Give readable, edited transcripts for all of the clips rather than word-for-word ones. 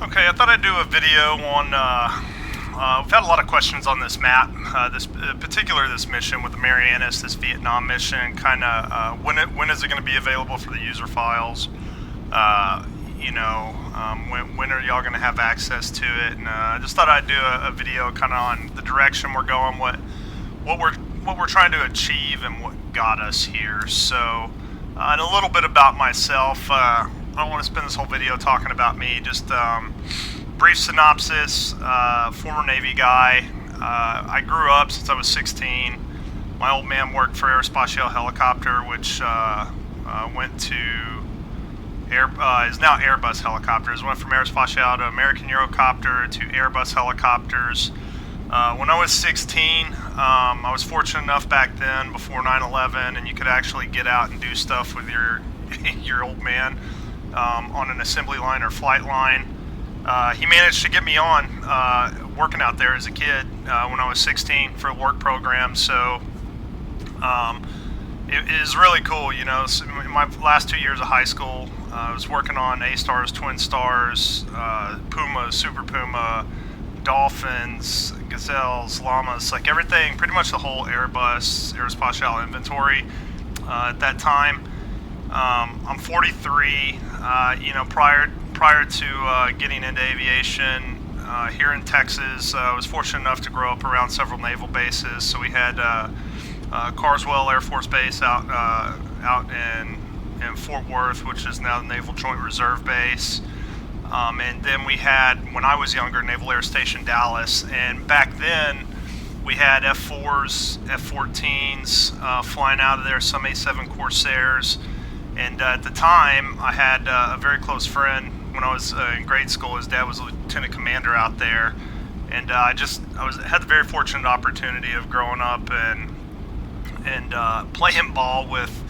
Okay, I thought I'd do a video on, we've had a lot of questions on this map, this mission with the Marianas, this Vietnam mission, kind of, when is it going to be available for the user files? When are y'all going to have access to it? And I just thought I'd do a video kind of on the direction we're going, what we're trying to achieve and what got us here. So, and a little bit about myself. I don't want to spend this whole video talking about me, just brief synopsis. Former Navy guy. I grew up since I was 16. My old man worked for Aerospatiale Helicopter, which went to is now Airbus Helicopters. Went from Aerospatiale to American Eurocopter to Airbus Helicopters. When I was 16, I was fortunate enough back then, before 9/11, and you could actually get out and do stuff with your old man on an assembly line or flight line. He managed to get me on working out there as a kid when I was 16 for a work program. So it is really cool. You know, so in my last 2 years of high school, I was working on A-Stars, Twin Stars, Puma, Super Puma, Dolphins, Gazelles, Llamas, like everything, pretty much the whole Airbus, Aerospatiale inventory at that time. I'm 43. Prior to getting into aviation here in Texas, I was fortunate enough to grow up around several naval bases. So we had Carswell Air Force Base out in Fort Worth, which is now the Naval Joint Reserve Base. And then we had, when I was younger, Naval Air Station Dallas. And back then, we had F-4s, F-14s flying out of there, some A-7 Corsairs. And at the time, I had a very close friend. When I was in grade school, his dad was a lieutenant commander out there. And had the very fortunate opportunity of growing up and playing ball with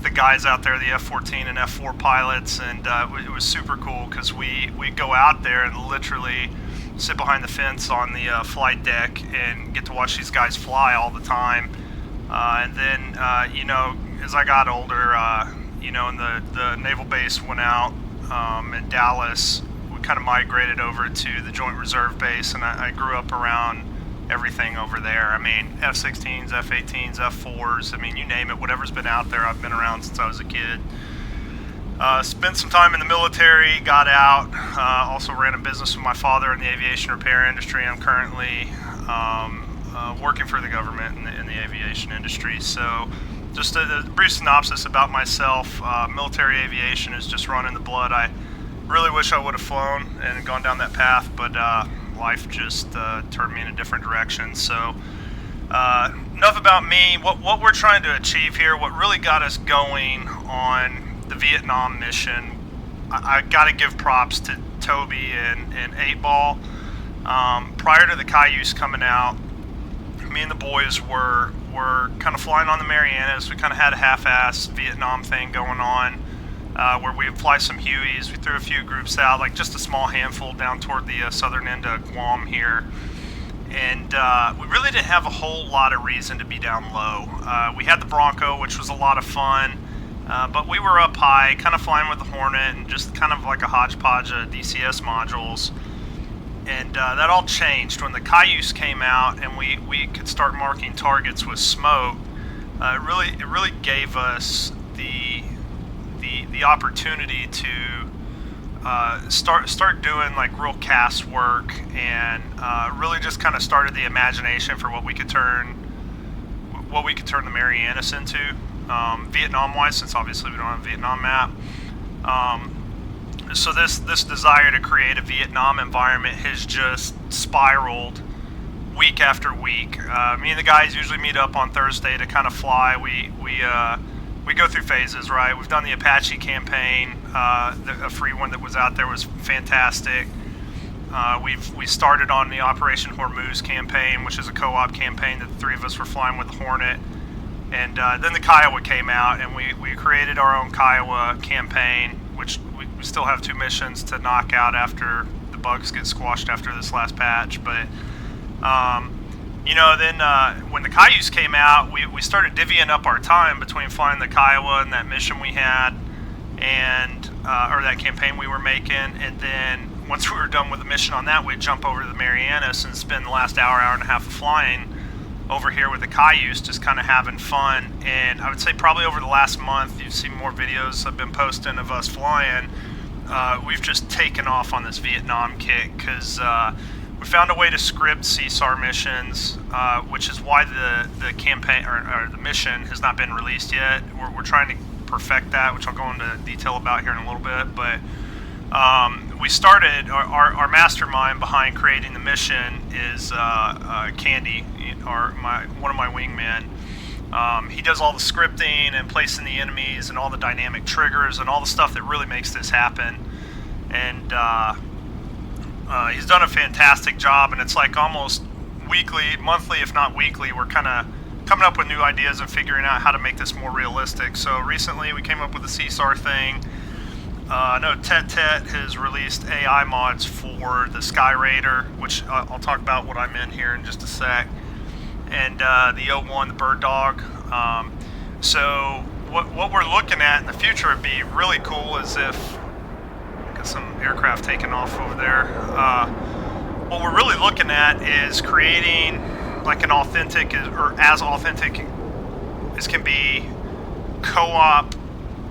the guys out there, the F-14 and F-4 pilots, and it was super cool because we'd go out there and literally sit behind the fence on the flight deck and get to watch these guys fly all the time. And then, as I got older, and the naval base went out in Dallas, we kind of migrated over to the Joint Reserve Base, and I grew up around everything over there. I mean, F-16s, F-18s, F-4s, I mean, you name it, whatever's been out there, I've been around since I was a kid. Spent some time in the military, got out, also ran a business with my father in the aviation repair industry. I'm currently working for the government in the aviation industry. So just a brief synopsis about myself. Military aviation is just running the blood. I really wish I would have flown and gone down that path, but life just turned me in a different direction. So enough about me. What we're trying to achieve here, what really got us going on the Vietnam mission, I got to give props to Toby and 8-Ball. Prior to the Cayuse coming out, me and the boys were kind of flying on the Marianas. We kind of had a half-assed Vietnam thing going on, where we would fly some Hueys. We threw a few groups out, like just a small handful down toward the southern end of Guam here. And we really didn't have a whole lot of reason to be down low. We had the Bronco, which was a lot of fun, but we were up high, kind of flying with the Hornet and just kind of like a hodgepodge of DCS modules. And that all changed when the Cayuse came out and we could start marking targets with smoke. It really gave us the opportunity to start doing like real cast work, and really just kind of started the imagination for what we could turn the Marianas into, Vietnam-wise, since obviously we don't have a Vietnam map. So this desire to create a Vietnam environment has just spiraled week after week. Me and the guys usually meet up on Thursday to kind of fly. We go through phases, right? We've done the Apache campaign. A free one that was out there was fantastic. We started on the Operation Hormuz campaign, which is a co-op campaign that the three of us were flying with the Hornet. And then the Kiowa came out, and we created our own Kiowa campaign, which we still have 2 missions to knock out after the bugs get squashed after this last patch. But then when the Cayuse came out, we started divvying up our time between flying the Kiowa and that mission we had, and or that campaign we were making. And then once we were done with the mission on that, we'd jump over to the Marianas and spend the last hour and a half of flying over here with the Cayuse, just kind of having fun. And I would say probably over the last month, you've seen more videos I've been posting of us flying. We've just taken off on this Vietnam kick because we found a way to script CSAR missions, which is why the campaign or the mission has not been released yet. We're trying to perfect that, which I'll go into detail about here in a little bit. But we started our mastermind behind creating the mission is Candy, one of my wingmen. He does all the scripting and placing the enemies and all the dynamic triggers and all the stuff that really makes this happen. And he's done a fantastic job, and it's like almost weekly, monthly, if not weekly, we're kind of coming up with new ideas and figuring out how to make this more realistic. So recently we came up with the CSAR thing. I know Tet has released AI mods for the Sky Raider, which I'll talk about what I meant here in just a sec, and the O1, the Bird Dog. So what we're looking at in the future would be really cool is if, got some aircraft taking off over there. What we're really looking at is creating like an authentic, or as authentic as can be, co-op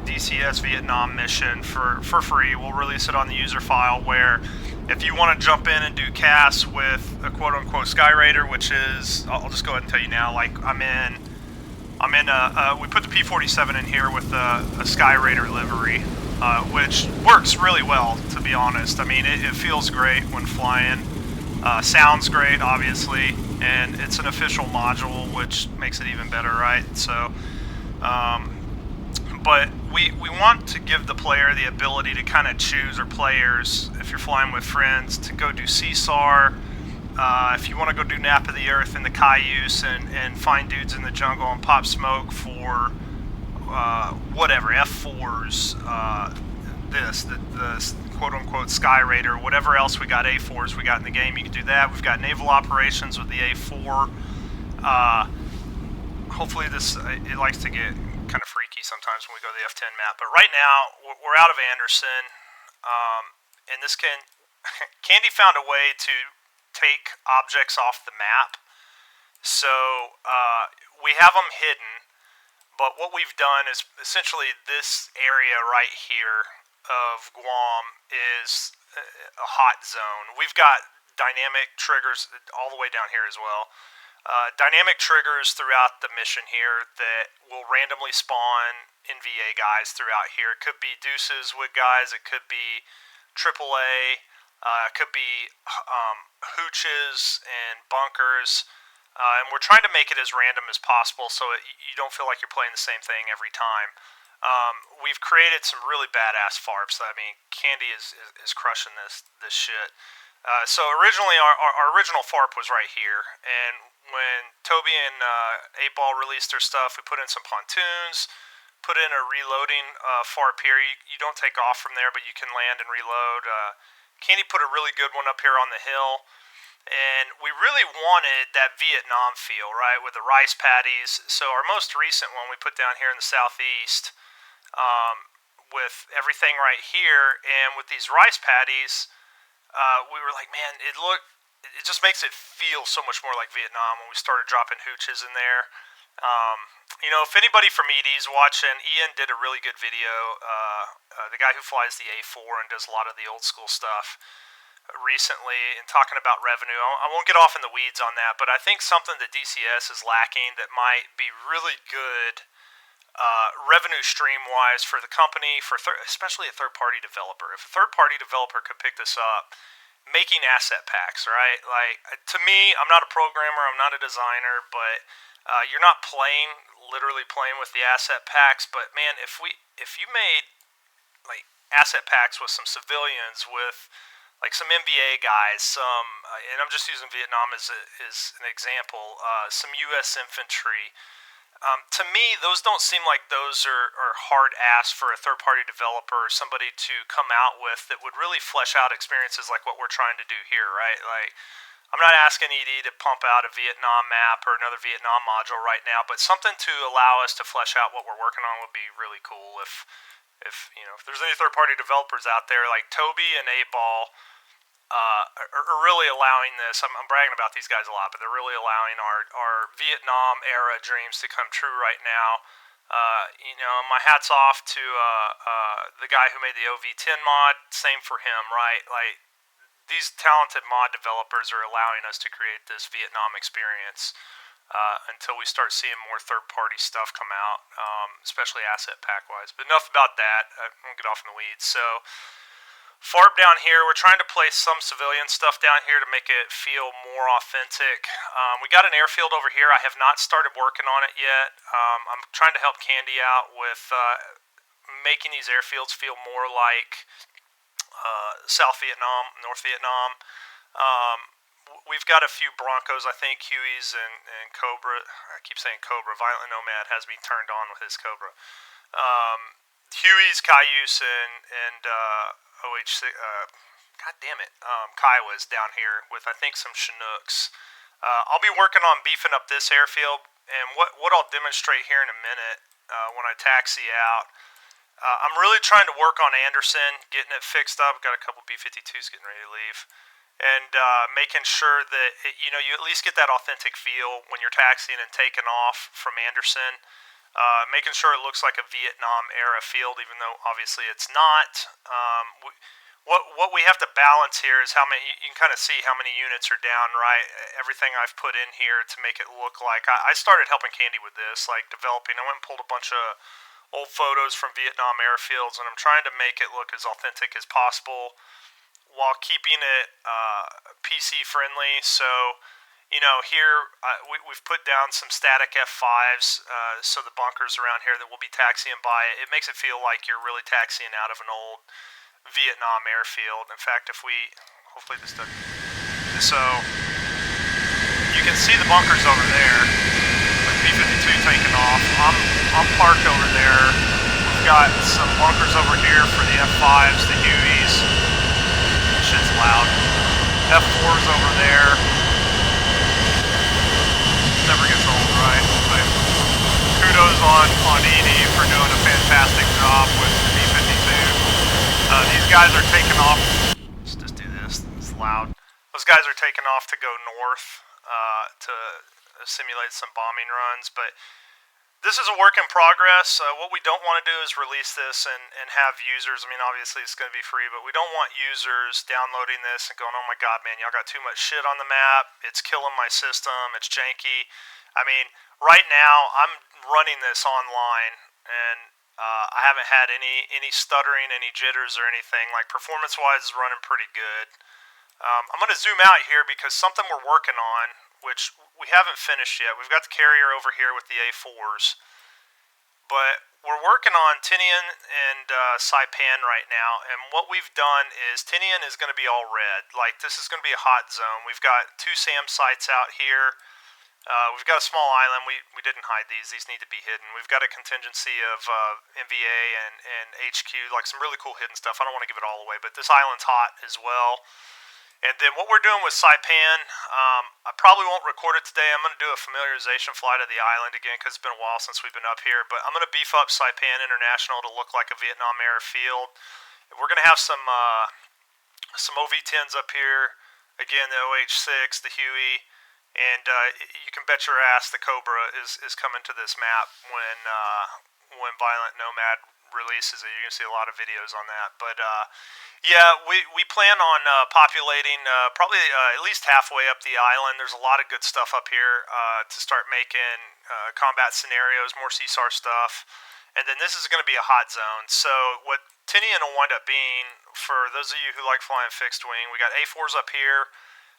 DCS Vietnam mission for free. We'll release it on the user file, where if you want to jump in and do casts with a quote-unquote Sky Raider, which is, I'll just go ahead and tell you now, like we put the P-47 in here with a Sky Raider livery, which works really well, to be honest. I mean, it feels great when flying, sounds great, obviously, and it's an official module, which makes it even better, right? So, but we want to give the player the ability to kind of choose, or players, if you're flying with friends, to go do CSAR. If you want to go do Nap of the Earth in the Cayuse and find dudes in the jungle and pop smoke for whatever, F4s, the quote-unquote Sky Raider, whatever else we got, A4s we got in the game, you can do that. We've got naval operations with the A4. Hopefully it likes to get kind of freaky sometimes when we go to the F10 map. But right now, we're out of Andersen, and this Candy found a way to take objects off the map. So we have them hidden, but what we've done is essentially this area right here of Guam is a hot zone. We've got dynamic triggers all the way down here as well. Dynamic triggers throughout the mission here that will randomly spawn NVA guys throughout here. It could be deuces with guys, it could be AAA, it could be hooches and bunkers, and we're trying to make it as random as possible so you don't feel like you're playing the same thing every time. We've created some really badass FARPs. I mean, Candy is crushing this shit. So originally our original FARP was right here, and when Toby and 8-Ball released their stuff, we put in some pontoons, put in a reloading FARP here. You don't take off from there, but you can land and reload. Candy put a really good one up here on the hill, and we really wanted that Vietnam feel, right, with the rice paddies. So our most recent one we put down here in the southeast, with everything right here, and with these rice paddies, we were like, man, it just makes it feel so much more like Vietnam when we started dropping hooches in there. If anybody from ED's watching, Ian did a really good video, the guy who flies the A4 and does a lot of the old school stuff recently, and talking about revenue. I won't get off in the weeds on that, but I think something that DCS is lacking that might be really good revenue stream-wise for the company, especially a third-party developer. If a third-party developer could pick this up, making asset packs, right? Like, to me, I'm not a programmer, I'm not a designer, but you're not literally playing with the asset packs. But man, if you made like asset packs with some civilians, with like some NBA guys, and I'm just using Vietnam as an example, some U.S. infantry. To me, those don't seem like those are hard ass for a third-party developer or somebody to come out with that would really flesh out experiences like what we're trying to do here, right? Like, I'm not asking ED to pump out a Vietnam map or another Vietnam module right now, but something to allow us to flesh out what we're working on would be really cool. If there's any third-party developers out there, like Toby and 8-Ball, are really allowing this. I'm bragging about these guys a lot, but they're really allowing our Vietnam era dreams to come true right now. My hat's off to the guy who made the OV10 mod. Same for him, right? Like, these talented mod developers are allowing us to create this Vietnam experience until we start seeing more third-party stuff come out, especially asset pack-wise. But enough about that. I'm going to get off in the weeds. So, FARB down here, we're trying to place some civilian stuff down here to make it feel more authentic. We got an airfield over here. I have not started working on it yet. I'm trying to help Candy out with making these airfields feel more like South Vietnam, North Vietnam. We've got a few Broncos, I think, Hueys and Cobra. I keep saying Cobra. Violent Nomad has me turned on with his Cobra. Hueys, Cayuse, and OH6. God damn it. Kiowas down here with, I think, some Chinooks. I'll be working on beefing up this airfield, and what I'll demonstrate here in a minute when I taxi out. I'm really trying to work on Andersen, getting it fixed up. Got a couple B-52s getting ready to leave. And making sure that, you at least get that authentic feel when you're taxiing and taking off from Andersen. Making sure it looks like a Vietnam-era field, even though obviously it's not. What we have to balance here is how many, you can kind of see how many units are down, right? Everything I've put in here to make it look like, I started helping Candy with this, like developing. I went and pulled a bunch of old photos from Vietnam airfields, and I'm trying to make it look as authentic as possible while keeping it PC friendly. So, here we've put down some static F5s, so the bunkers around here that we'll be taxiing by, it makes it feel like you're really taxiing out of an old Vietnam airfield. In fact, if we, hopefully this doesn't, so you can see the bunkers over there, like B-52 taking off. I'm parked over there. We've got some bunkers over here for the F5s, the Hueys. Shit's loud. F4's over there. Never gets old, right? But kudos on Edie for doing a fantastic job with the B-52. These guys are taking off. Let's just do this. It's loud. Those guys are taking off to go north to simulate some bombing runs, but this is a work in progress. What we don't want to do is release this and have users, I mean, obviously it's going to be free, but we don't want users downloading this and going, oh my god, man, y'all got too much shit on the map, it's killing my system, it's janky. I mean, right now, I'm running this online, and I haven't had any stuttering, any jitters or anything. Like, performance-wise, is running pretty good. I'm going to zoom out here because something we're working on, which we haven't finished yet. We've got the carrier over here with the A4s, but we're working on Tinian and Saipan right now, and what we've done is Tinian is going to be all red. Like, this is going to be a hot zone. We've got 2 SAM sites out here. We've got a small island. We didn't hide these. These need to be hidden. We've got a contingency of MVA and HQ, like some really cool hidden stuff. I don't want to give it all away, but this island's hot as well. And then what we're doing with Saipan, I probably won't record it today. I'm going to do a familiarization flight of the island again because it's been a while since we've been up here. But I'm going to beef up Saipan International to look like a Vietnam-era field. We're going to have some OV-10s up here. Again, the OH6, the Huey. And you can bet your ass the Cobra is coming to this map when Violent Nomad releases it. You're going to see a lot of videos on that. But yeah, we plan on populating probably at least halfway up the island. There's a lot of good stuff up here to start making combat scenarios, more CSAR stuff. And then this is going to be a hot zone. So what Tinian will wind up being, for those of you who like flying fixed wing, we got A4s up here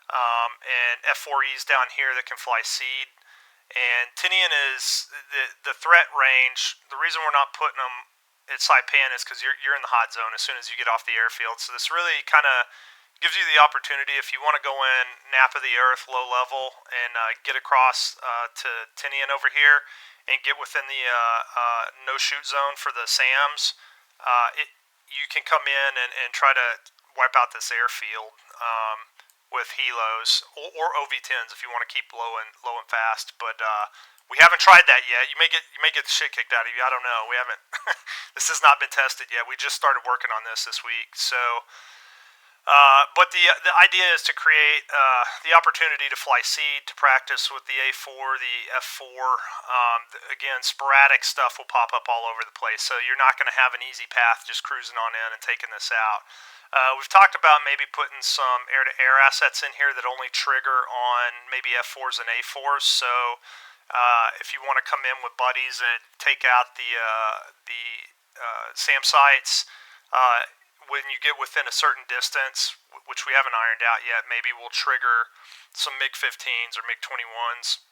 and F4Es down here that can fly seed. And Tinian is the threat range. The reason we're not putting them at Saipan is because you're in the hot zone as soon as you get off the airfield. So this really kind of gives you the opportunity, if you want to go in, nap of the earth, low level, and get across to Tinian over here and get within the no-shoot zone for the SAMs. You can come in and try to wipe out this airfield with helos or OV-10s if you want to keep low and fast. But we haven't tried that yet. You may get the shit kicked out of you. I don't know. We haven't. This has not been tested yet. We just started working on this week. So But the idea is to create the opportunity to fly seed, to practice with the A4, the F4. Again, sporadic stuff will pop up all over the place, so you're not going to have an easy path just cruising on in and taking this out. We've talked about maybe putting some air-to-air assets in here that only trigger on maybe F4s and A4s, so if you want to come in with buddies and take out the SAM sites, when you get within a certain distance, which we haven't ironed out yet, maybe we'll trigger some MiG-15s or MiG-21s.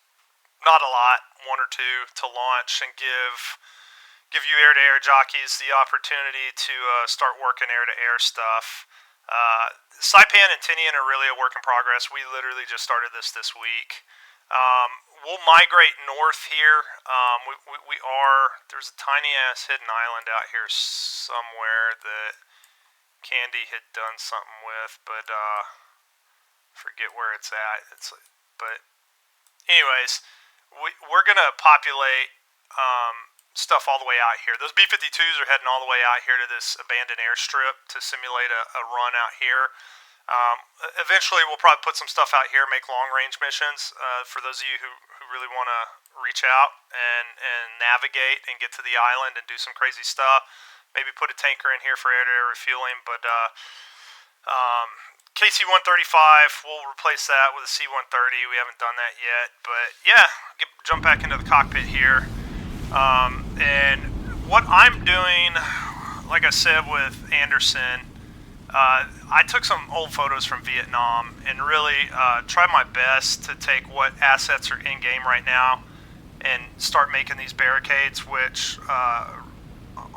Not a lot, one or two, to launch and give you air-to-air jockeys the opportunity to start working air-to-air stuff. Saipan and Tinian are really a work in progress. We literally just started this week. We'll migrate north here. There's a tiny ass hidden island out here somewhere that Candy had done something with, but forget where it's at. But anyways, we're gonna populate stuff all the way out here. Those B-52s are heading all the way out here to this abandoned airstrip to simulate a run out here. Eventually we'll probably put some stuff out here, make long-range missions for those of you who really want to reach out and navigate and get to the island and do some crazy stuff. Maybe put a tanker in here for air-to-air refueling, but KC-135, we'll replace that with a C-130. We haven't done that yet, but yeah, jump back into the cockpit here. And what I'm doing, like I said with Andersen, I took some old photos from Vietnam and really tried my best to take what assets are in-game right now and start making these barricades, which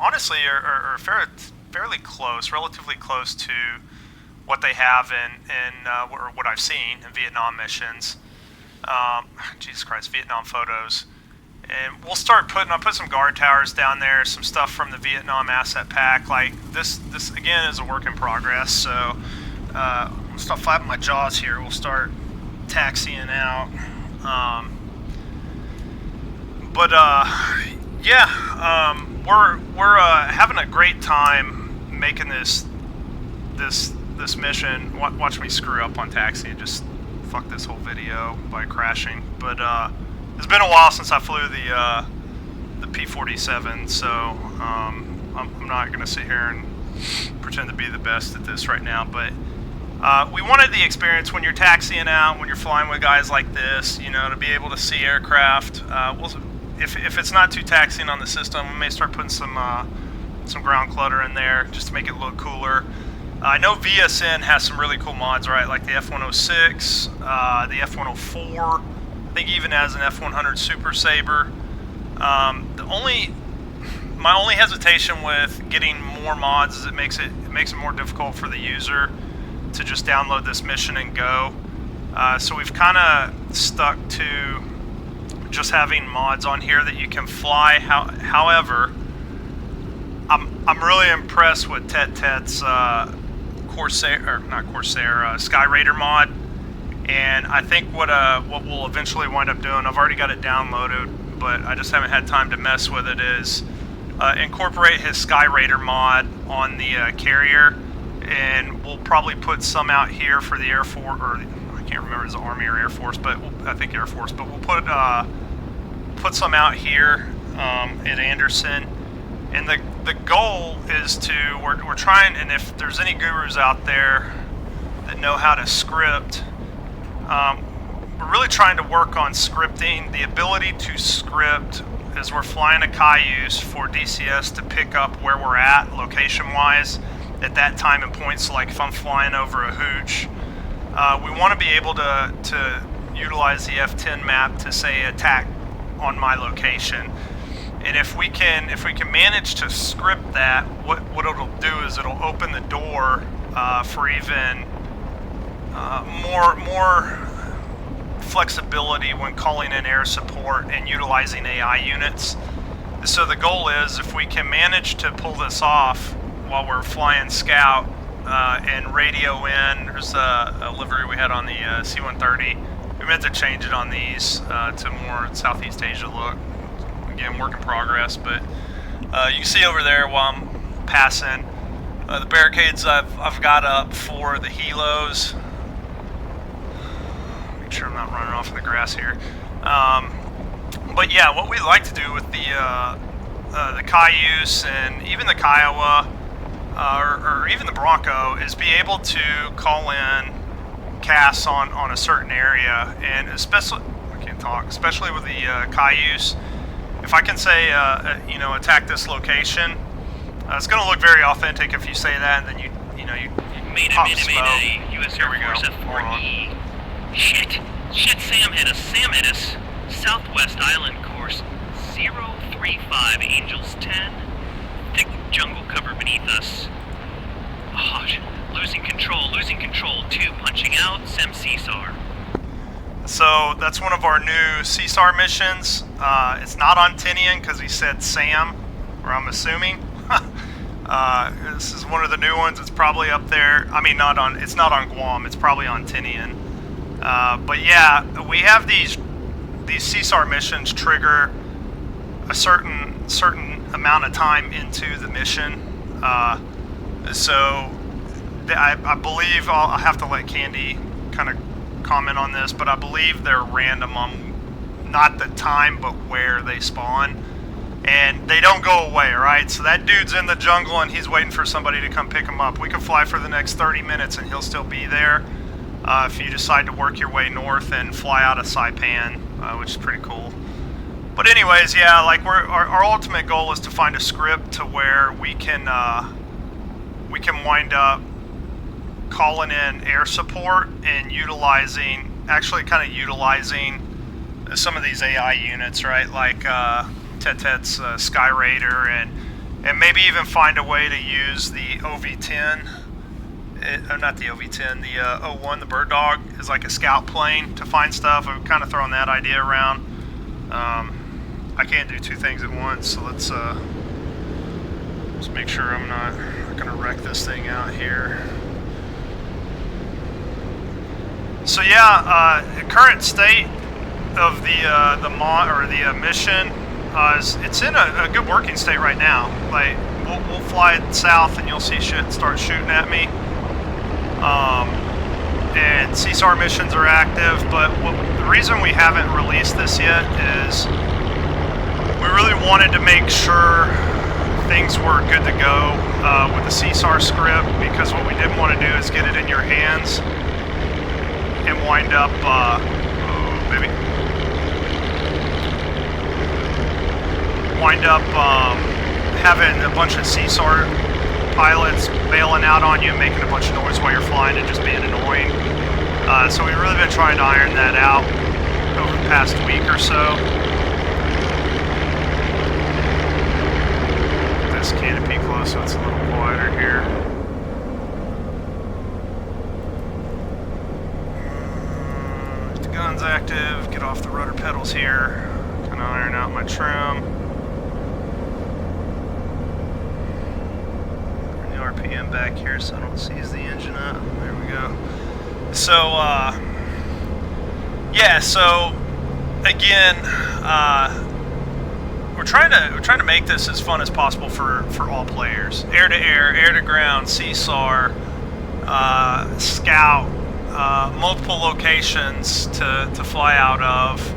honestly are fairly close, relatively close to what they have or what I've seen in Vietnam missions. Jesus Christ, Vietnam photos. And we'll start I'll put some guard towers down there, some stuff from the Vietnam asset pack. Like this again is a work in progress, so I'll stop flapping my jaws here. We'll start taxiing out. We're having a great time making this mission. Watch me screw up on taxi and just fuck this whole video by crashing. But it's been a while since I flew the P-47, so I'm not gonna sit here and pretend to be the best at this right now. But we wanted the experience when you're taxiing out, when you're flying with guys like this, you know, to be able to see aircraft. If it's not too taxing on the system, we may start putting some ground clutter in there just to make it look cooler. I know VSN has some really cool mods, right? Like the F-106, the F-104. I think even has an F-100 Super Saber. My only hesitation with getting more mods is it makes it more difficult for the user to just download this mission and go. So we've kind of stuck to just having mods on here that you can fly. However, I'm really impressed with Tet's Sky Raider mod, and I think what we'll eventually wind up doing, I've already got it downloaded, but I just haven't had time to mess with it, is incorporate his Sky Raider mod on the carrier, and we'll probably put some out here for the Air Force, or I can't remember if it's Army or Air Force, but I think Air Force, but we'll put some out here at Andersen. And the goal is we're trying, and if there's any gurus out there that know how to script, we're really trying to work on scripting, the ability to script as we're flying a Cayuse for DCS to pick up where we're at location-wise at that time and point. So like if I'm flying over a hooch, we want to be able to utilize the F10 map to say attack on my location. And if we can manage to script that, what it'll do is it'll open the door for even more flexibility when calling in air support and utilizing AI units. So the goal is, if we can manage to pull this off while we're flying scout and radio in, there's a livery we had on the C-130. We meant to change it on these to more Southeast Asia look. Again, work in progress, but you can see over there while I'm passing, The barricades I've got up for the helos. Make sure I'm not running off in the grass here. But yeah, what we like to do with the Cayuse and even the Kiowa, or even the Bronco, is be able to call in casts on a certain area, and especially especially with the Cayuse. If I can say, attack this location, it's going to look very authentic if you say that, and then you pop smoke. U.S. Air Force F4E. Shit, Sam hit us. Southwest Island course 035, Angels 10. Thick jungle cover beneath us. Oh, losing control. 2 punching out, Sem CSAR. So that's one of our new CSAR missions. It's not on Tinian because he said Sam, or I'm assuming. This is one of the new ones. It's probably up there. I mean, it's not on Guam. It's probably on Tinian. But yeah, we have these CSAR missions trigger a certain amount of time into the mission. So I believe I'll have to let Candy kind of comment on this, but I believe they're random on not the time but where they spawn, and they don't go away. Right, so that dude's in the jungle and he's waiting for somebody to come pick him up. We can fly for the next 30 minutes and he'll still be there if you decide to work your way north and fly out of Saipan, which is pretty cool. But anyways, yeah, like our ultimate goal is to find a script to where we can wind up calling in air support and utilizing some of these AI units, right? Like Tetet's Sky Raider, and maybe even find a way to use the OV-10, not the OV-10, the O-1, the Bird Dog, as like a scout plane to find stuff. I've kind of thrown that idea around. I can't do two things at once, so let's make sure I'm not going to wreck this thing out here. So yeah, the current state of the mission is it's in a good working state right now. Like we'll fly south and you'll see shit start shooting at me. And CSAR missions are active, but the reason we haven't released this yet is we really wanted to make sure things were good to go with the CSAR script, because what we didn't want to do is get it in your hands and wind up, having a bunch of CSAR pilots bailing out on you and making a bunch of noise while you're flying and just being annoying. So we've really been trying to iron that out over the past week or so. Get this canopy close so it's a little quieter here. The gun's active. Get off the rudder pedals here. Kind of iron out my trim. RPM back here so I don't seize the engine up. There we go. So yeah, so again, we're trying to make this as fun as possible for all players. Air to air, air to ground, CSAR, scout, multiple locations to fly out of.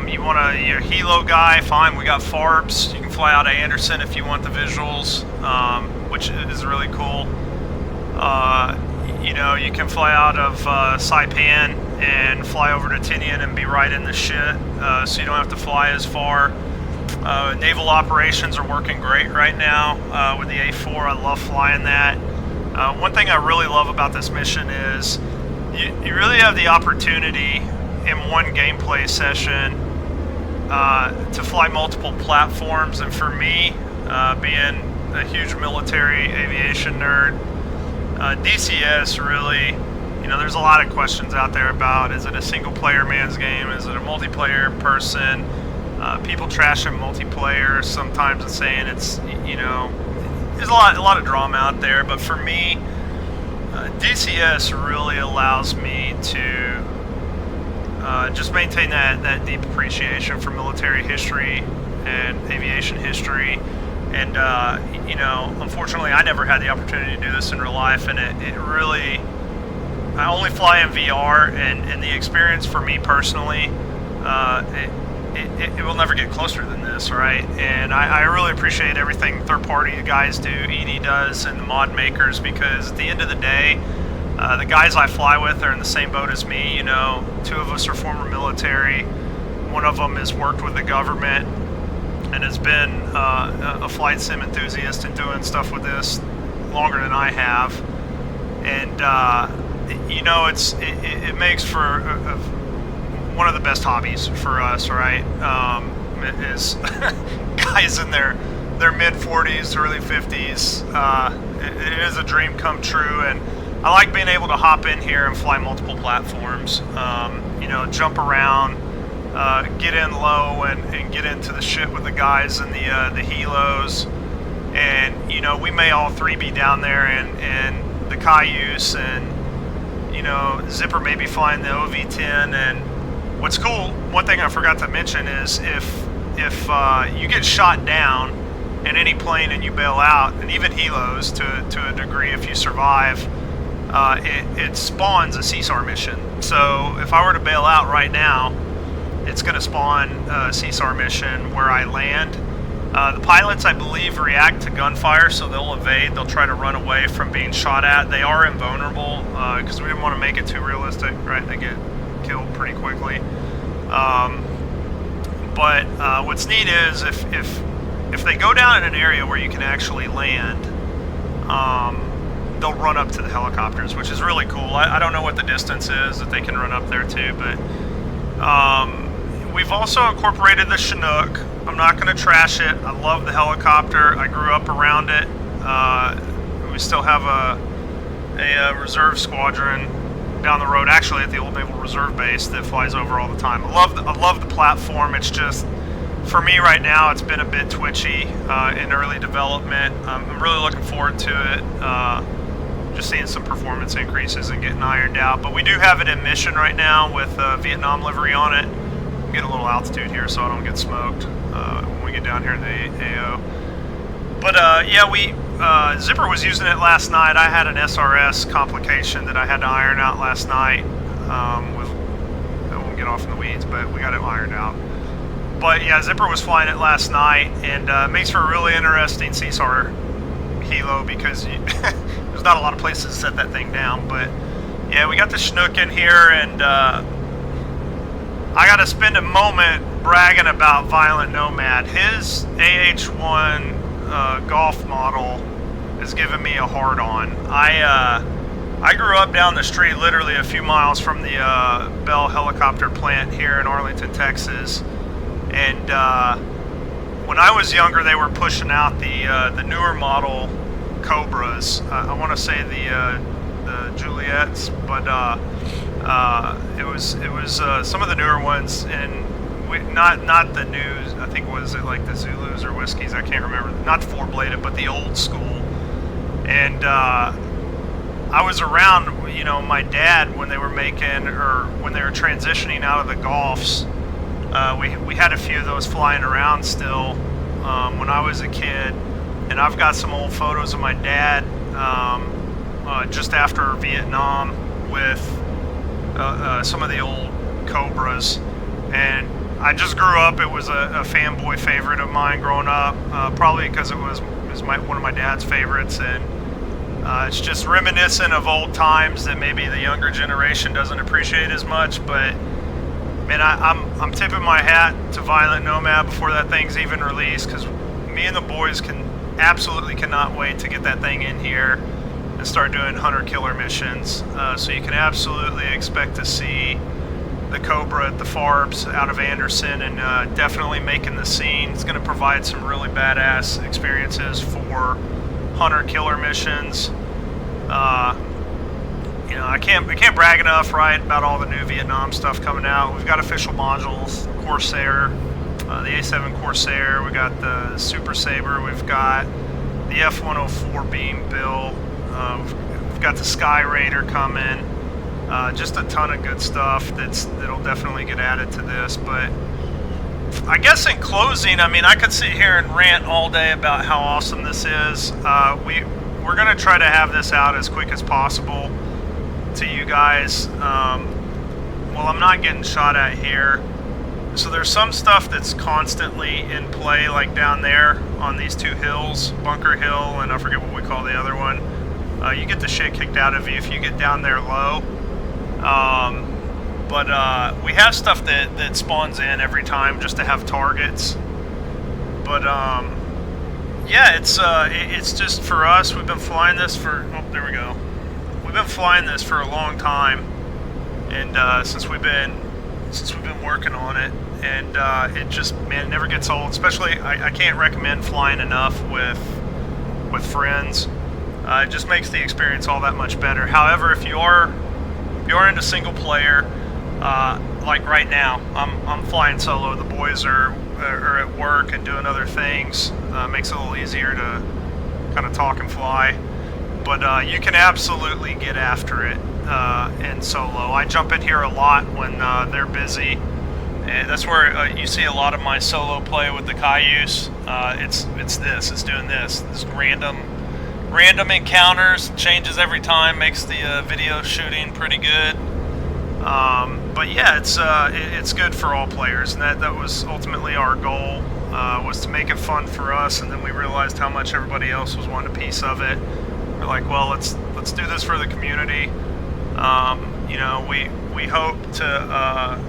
You're a helo guy, fine, we got FARPs. You can fly out of Andersen if you want the visuals, which is really cool. You can fly out of Saipan and fly over to Tinian and be right in the shit, so you don't have to fly as far. Naval operations are working great right now with the A4. I love flying that. One thing I really love about this mission is you really have the opportunity in one gameplay session to fly multiple platforms, and for me, being a huge military aviation nerd, DCS really, there's a lot of questions out there about, is it a single player man's game, is it a multiplayer person? People trashing multiplayer sometimes and saying it's, there's a lot of drama out there, but for me, DCS really allows me to just maintain that deep appreciation for military history and aviation history, And you know, unfortunately, I never had the opportunity to do this in real life, and it really, I only fly in VR, and the experience for me personally, it will never get closer than this, right? And I really appreciate everything third-party guys do, ED does, and the mod makers, because at the end of the day, the guys I fly with are in the same boat as me. You know, 2 of us are former military. One of them has worked with the government and has been a flight sim enthusiast and doing stuff with this longer than I have. And you know, it makes for one of the best hobbies for us, right? Is guys in their mid 40s, early 50s. It is a dream come true, and I like being able to hop in here and fly multiple platforms. You know, jump around, get in low, and get into the shit with the guys in the helos. And you know, we may all 3 be down there, and the Cayuse, and you know, Zipper may be flying the OV-10. And what's cool, one thing I forgot to mention is if you get shot down in any plane and you bail out, and even helos to a degree if you survive, it spawns a CSAR mission. So if I were to bail out right now, it's going to spawn a CSAR mission where I land. The pilots, I believe, react to gunfire, so they'll evade. They'll try to run away from being shot at. They are invulnerable because we didn't want to make it too realistic, right? They get killed pretty quickly. But what's neat is if they go down in an area where you can actually land, they'll run up to the helicopters, which is really cool. I don't know what the distance is that they can run up there too, but we've also incorporated the Chinook. I'm not going to trash it. I love the helicopter. I grew up around it. We still have a reserve squadron down the road, actually at the Old Naval Reserve Base, that flies over all the time. I love the platform. It's just, for me right now, it's been a bit twitchy in early development. I'm really looking forward to it. Just seeing some performance increases and getting ironed out. But we do have it in mission right now with Vietnam livery on it. Get a little altitude here so I don't get smoked when we get down here in the AO. But yeah, Zipper was using it last night. I had an SRS complication that I had to iron out last night. I won't get off in the weeds, but we got it ironed out. But yeah, Zipper was flying it last night, and it makes for a really interesting CSAR helo because there's not a lot of places to set that thing down. But yeah, we got the Chinook in here, and I got to spend a moment bragging about Violent Nomad. His AH-1 Golf model has given me a hard-on. I grew up down the street, literally a few miles from the Bell helicopter plant here in Arlington, Texas. And when I was younger, they were pushing out the newer model Cobras. I want to say the Juliets, but it was some of the newer ones, and not the new. I think was it like the Zulus or Whiskeys? I can't remember. Not the 4-bladed, but the old school. And I was around, you know, my dad when they were making, or when they were transitioning out of the Golfs. We had a few of those flying around still when I was a kid, and I've got some old photos of my dad just after Vietnam with some of the old Cobras, and I just grew up. It was a fanboy favorite of mine growing up, probably because it was one of my dad's favorites, and it's just reminiscent of old times that maybe the younger generation doesn't appreciate as much. But man, I'm tipping my hat to Violent Nomad before that thing's even released, because me and the boys absolutely cannot wait to get that thing in here and start doing hunter-killer missions. So you can absolutely expect to see the Cobra at the Farbs out of Andersen, and definitely making the scene. It's going to provide some really badass experiences for hunter-killer missions. You know, I can't brag enough, right, about all the new Vietnam stuff coming out. We've got official modules, Corsair, the A7 Corsair. We got the Super Sabre. We've got the F-104 being built. We've got the Sky Raider coming. Just a ton of good stuff that'll definitely get added to this. But I guess in closing, I mean, I could sit here and rant all day about how awesome this is. We're going to try to have this out as quick as possible to you guys. Well, I'm not getting shot at here. So there's some stuff that's constantly in play, like down there on these two hills, Bunker Hill, and I forget what we call the other one. You get the shit kicked out of you if you get down there low. But we have stuff that spawns in every time just to have targets. But yeah, it's just for us. We've been flying this for, oh, there we go. We've been flying this for a long time, and since we've been working on it, and it just, man, it never gets old. Especially, I can't recommend flying enough with friends. It just makes the experience all that much better. However, if you are into single player, like right now, I'm flying solo. The boys are at work and doing other things. Makes it a little easier to kind of talk and fly. But you can absolutely get after it in solo. I jump in here a lot when they're busy. And that's where you see a lot of my solo play with the Cayuse. It's doing this random encounters, changes every time, makes the video shooting pretty good. But yeah, it's good for all players, and that was ultimately our goal, was to make it fun for us. And then we realized how much everybody else was wanting a piece of it. We're like, well, let's do this for the community. You know, we hope to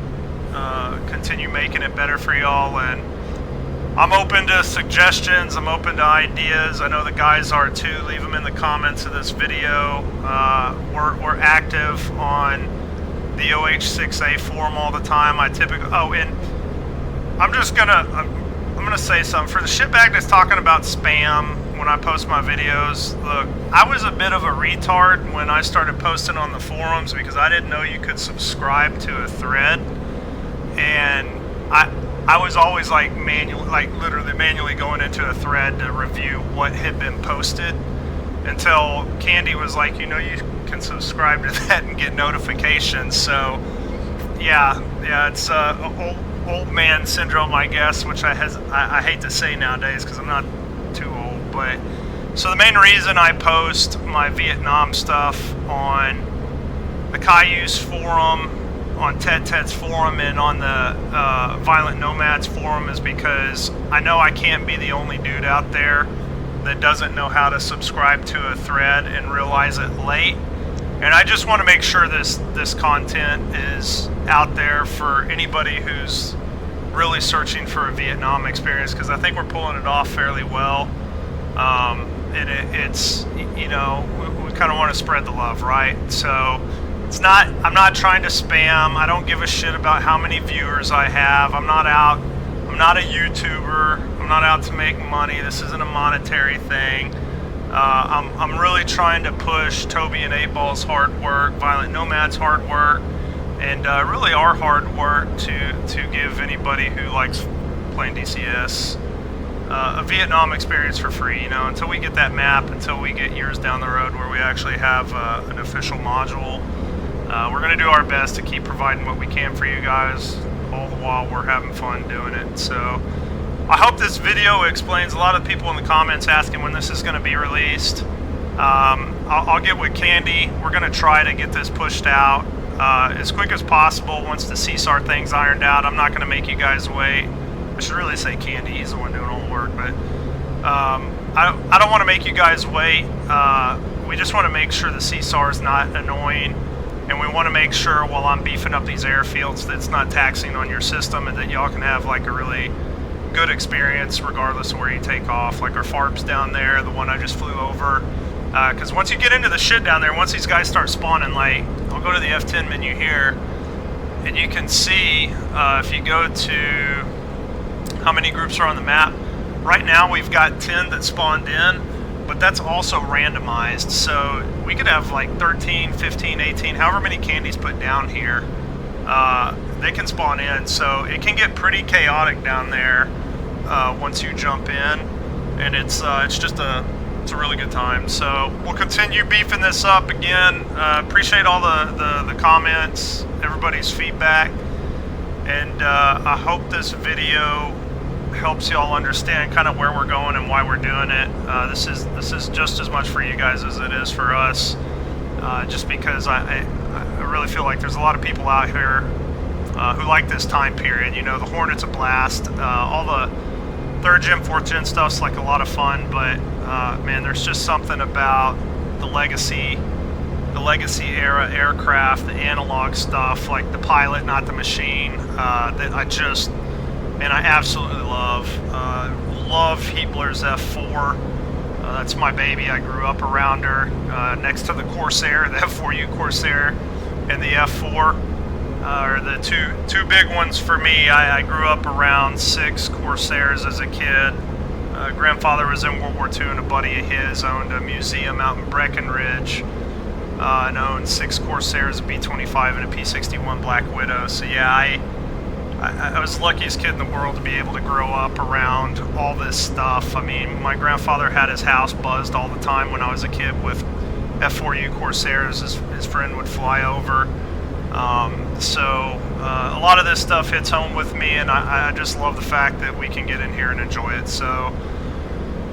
continue making it better for y'all, and I'm open to suggestions. I'm open to ideas. I know the guys are too. Leave them in the comments of this video. We're active on the OH6A forum all the time. I typically, and I'm gonna say something for the shitbag that's talking about spam when I post my videos. Look, I was a bit of a retard when I started posting on the forums because I didn't know you could subscribe to a thread, and I was always like literally manually going into a thread to review what had been posted, until Candy was like, you know, you can subscribe to that and get notifications. So yeah, it's old man syndrome, I guess, which I hate to say nowadays because I'm not too old. But so the main reason I post my Vietnam stuff on the Cayuse forum, on Ted's forum, and on the Violent Nomads forum is because I know I can't be the only dude out there that doesn't know how to subscribe to a thread and realize it late. And I just want to make sure this content is out there for anybody who's really searching for a Vietnam experience, because I think we're pulling it off fairly well. And it's, you know, we kind of want to spread the love, right? So I'm not trying to spam. I don't give a shit about how many viewers I have. I'm not a YouTuber. I'm not out to make money. This isn't a monetary thing. I'm really trying to push Toby and 8Ball's hard work, Violent Nomad's hard work, and really our hard work to give anybody who likes playing DCS a Vietnam experience for free, you know, until we get that map, until we get years down the road where we actually have an official module. We're going to do our best to keep providing what we can for you guys, all the while we're having fun doing it. So I hope this video explains. A lot of people in the comments asking when this is going to be released. I'll get with Candy. We're going to try to get this pushed out as quick as possible once the CSAR thing's ironed out. I'm not going to make you guys wait. I should really say Candy. He's the one doing all the work. But I don't want to make you guys wait. We just want to make sure the CSAR is not annoying. And we want to make sure while I'm beefing up these airfields that it's not taxing on your system, and that y'all can have like a really good experience regardless of where you take off. Like our FARPs down there, the one I just flew over. Because once you get into the shit down there, once these guys start spawning late, I'll go to the F10 menu here, and you can see if you go to how many groups are on the map. Right now we've got 10 that spawned in, but that's also randomized. So we could have like 13, 15, 18, however many Candies put down here. They can spawn in, so it can get pretty chaotic down there once you jump in, and it's just a really good time. So we'll continue beefing this up again. Appreciate all the comments, everybody's feedback, and I hope this video helps y'all understand kind of where we're going and why we're doing it. This is just as much for you guys as it is for us, just because I really feel like there's a lot of people out here who like this time period. You know, the Hornet's a blast. All the 3rd gen, 4th gen stuff's like a lot of fun, but man, there's just something about the legacy era aircraft, the analog stuff, like the pilot, not the machine, that I absolutely love. Love Heatblur's F4. That's my baby. I grew up around her, next to the Corsair, the F4U Corsair, and the F4 are the two big ones for me. I grew up around 6 Corsairs as a kid. Grandfather was in World War II, and a buddy of his owned a museum out in Breckenridge, and owned 6 Corsairs, a B-25, and a P-61 Black Widow. So yeah, I was the luckiest kid in the world to be able to grow up around all this stuff. I mean, my grandfather had his house buzzed all the time when I was a kid with F4U Corsairs. His friend would fly over. So a lot of this stuff hits home with me, and I just love the fact that we can get in here and enjoy it. So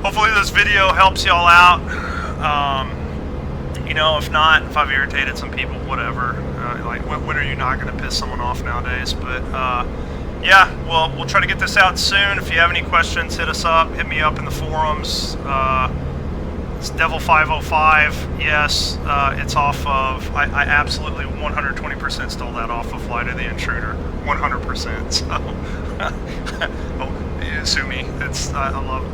hopefully this video helps y'all out. You know, if not, if I've irritated some people, whatever. Like, when are you not going to piss someone off nowadays? But yeah, we'll try to get this out soon. If you have any questions, hit us up. Hit me up in the forums. It's Devil505. Yes, it's off of. I absolutely 120% stole that off of Flight of the Intruder. 100%. So, oh, sue me. I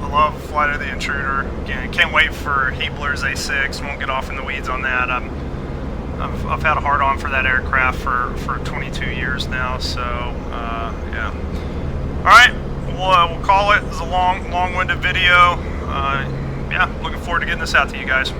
love Flight of the Intruder. Again, can't wait for Heatblur's A6. Won't get off in the weeds on that. I've had a hard on for that aircraft for 22 years now. So yeah. All right, we'll call it. It's a long-winded video. Yeah, looking forward to getting this out to you guys.